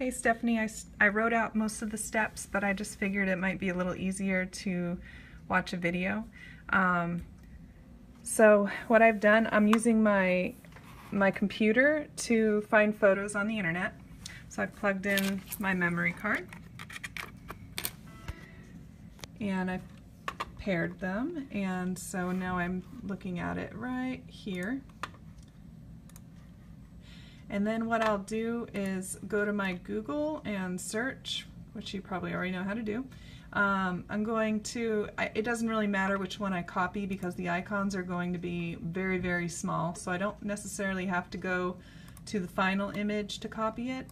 Hey Stephanie, I wrote out most of the steps, but I just figured it might be a little easier to watch a video. So what I've done, I'm using my computer to find photos on the internet. So I've plugged in my memory card and I've paired them, and so now I'm looking at it right here. And then what I'll do is go to my Google and search, which you probably already know how to do. I'm going to, it doesn't really matter which one I copy because the icons are going to be very, very small, so I don't necessarily have to go to the final image to copy it.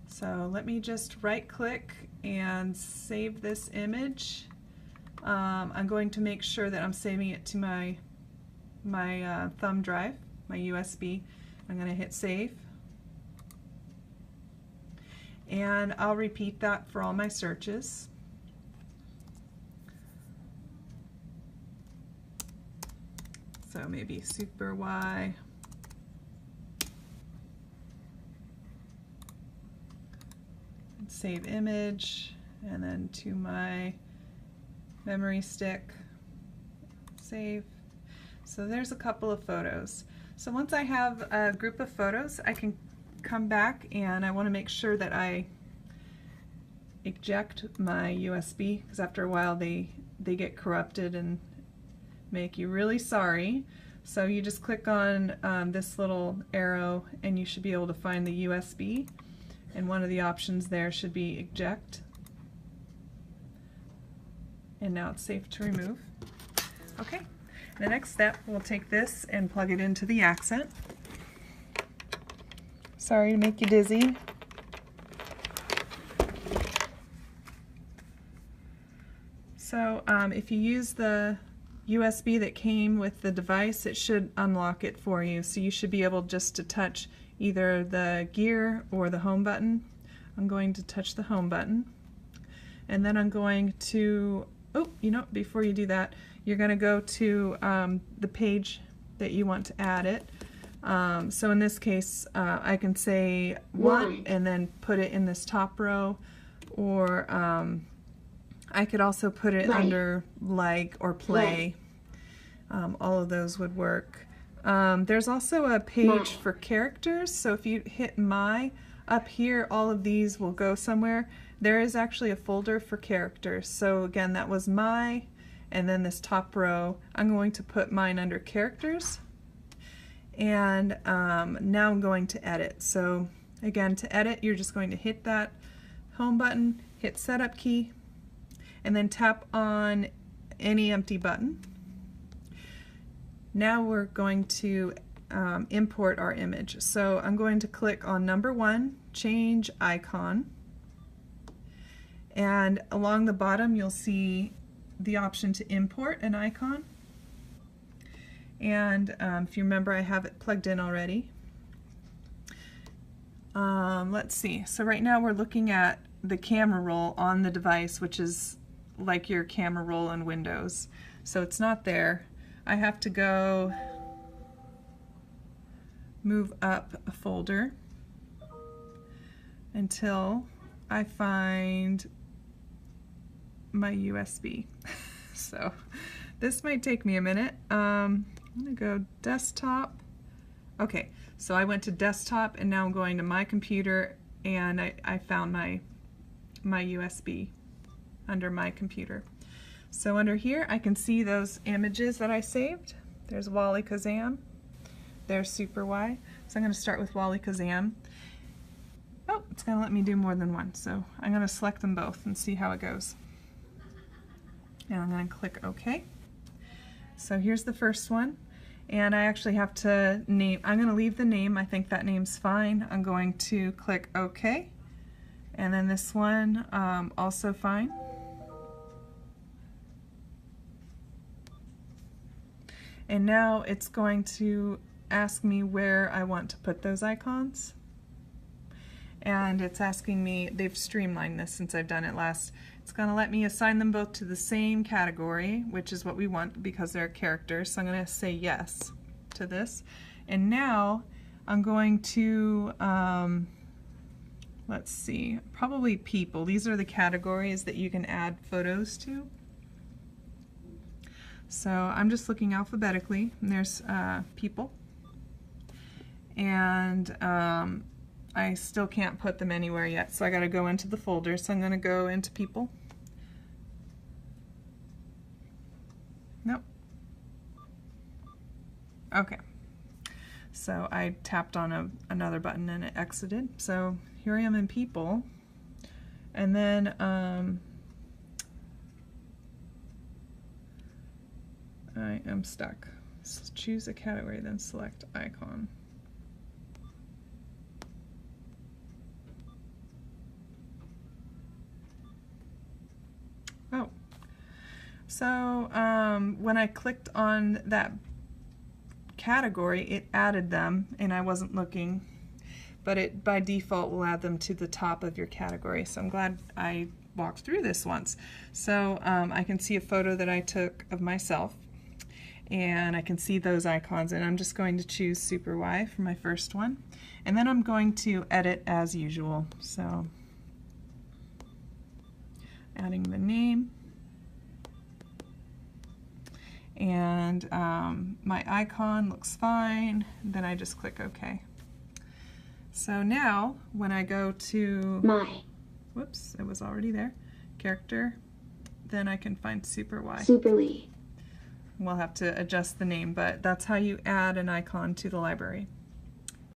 So let me just right click and save this image. I'm going to make sure that I'm saving it to my thumb drive, my USB. I'm going to hit save, and I'll repeat that for all my searches. So maybe Super Y, save image, and then to my memory stick, save. So there's a couple of photos. So once I have a group of photos, I can come back and I want to make sure that I eject my USB, because after a while they get corrupted and make you really sorry. So you just click on this little arrow and you should be able to find the USB, and one of the options there should be eject. And now it's safe to remove. Okay. The next step, we'll take this and plug it into the Accent. Sorry to make you dizzy. So if you use the USB that came with the device, it should unlock it for you. So you should be able just to touch either the gear or the home button. I'm going to touch the home button. And then I'm going to, oh, you know, before you do that, you're going to go to the page that you want to add it. So in this case, I can say one and then put it in this top row, or I could also put it under like or play. All of those would work. There's also a page for characters, so if you hit my, up here all of these will go somewhere. There is actually a folder for characters. So again, that was my, and then this top row, I'm going to put mine under characters. And now I'm going to edit. So again, to edit, you're just going to hit that home button, hit setup key, and then tap on any empty button. Now we're going to import our image. So I'm going to click on number 1, change icon, and along the bottom you'll see the option to import an icon, and if you remember, I have it plugged in already. Let's see, so right now we're looking at the camera roll on the device, which is like your camera roll in Windows, so it's not there. I have to go move up a folder until I find my USB. So this might take me a minute. I'm gonna go desktop. Okay, so I went to desktop and now I'm going to my computer, and I found my USB under my computer. So under here I can see those images that I saved. There's Wally Kazam, there's Super Y. So I'm going to start with Wally Kazam. Oh, it's going to let me do more than one, so I'm going to select them both and see how it goes. And I'm going to click OK. So here's the first one, and I actually have to name, I'm going to leave the name, I think that name's fine. I'm going to click OK, and then this one also fine. And now it's going to ask me where I want to put those icons. And it's asking me, they've streamlined this since I've done it last. It's going to let me assign them both to the same category, which is what we want because they're characters. So I'm going to say yes to this. And now I'm going to let's see, probably people. These are the categories that you can add photos to. So I'm just looking alphabetically, and there's people. And I still can't put them anywhere yet, so I got to go into the folder. So I'm going to go into people. Nope. Okay. So I tapped on another button and it exited. So here I am in people. And then I am stuck. So choose a category, then select icon. Oh. So when I clicked on that category, it added them, and I wasn't looking, but it by default will add them to the top of your category. So I'm glad I walked through this once. So I can see a photo that I took of myself, and I can see those icons, and I'm just going to choose Super Y for my first one, and then I'm going to edit as usual. So adding the name, and my icon looks fine. Then I just click OK. So now when I go to whoops, it was already there, character, then I can find Super Y. Super Lee. We'll have to adjust the name, but that's how you add an icon to the library.